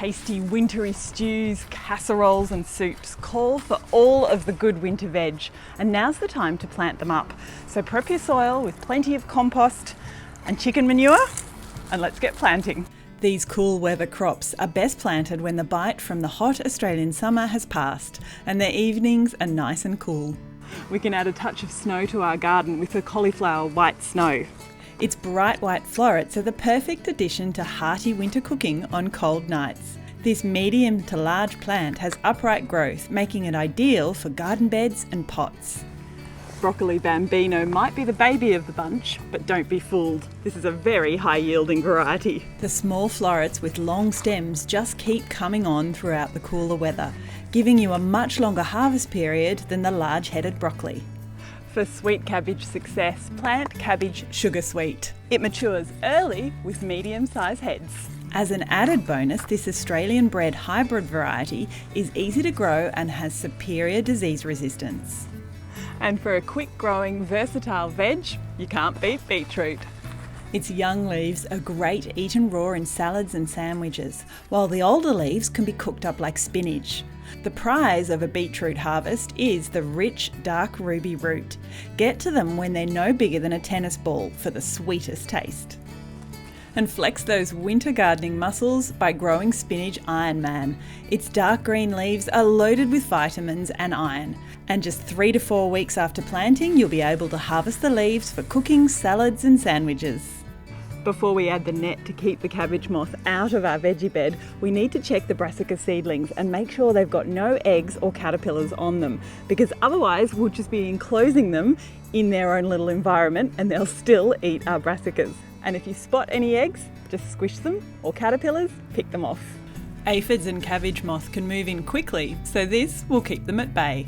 tasty wintry stews, casseroles and soups call for all of the good winter veg, and now's the time to plant them up. So prep your soil with plenty of compost and chicken manure, and let's get planting. These cool weather crops are best planted when the bite from the hot Australian summer has passed and their evenings are nice and cool. We can add a touch of snow to our garden with the cauliflower white snow. Its bright white florets are the perfect addition to hearty winter cooking on cold nights. This medium to large plant has upright growth, making it ideal for garden beds and pots. Broccoli bambino might be the baby of the bunch, but don't be fooled. This is a very high-yielding variety. The small florets with long stems just keep coming on throughout the cooler weather, giving you a much longer harvest period than the large-headed broccoli. For sweet cabbage success, plant cabbage sugar sweet. It matures early with medium-sized heads. As an added bonus, this Australian-bred hybrid variety is easy to grow and has superior disease resistance. And for a quick-growing, versatile veg, you can't beat beetroot. Its young leaves are great eaten raw in salads and sandwiches, while the older leaves can be cooked up like spinach. The prize of a beetroot harvest is the rich, dark ruby root. Get to them when they're no bigger than a tennis ball for the sweetest taste. And flex those winter gardening muscles by growing spinach Iron Man. Its dark green leaves are loaded with vitamins and iron. And just 3 to 4 weeks after planting, you'll be able to harvest the leaves for cooking salads and sandwiches. Before we add the net to keep the cabbage moth out of our veggie bed, we need to check the brassica seedlings and make sure they've got no eggs or caterpillars on them, because otherwise we'll just be enclosing them in their own little environment and they'll still eat our brassicas. And if you spot any eggs, just squish them, or caterpillars, pick them off. Aphids and cabbage moth can move in quickly, so this will keep them at bay.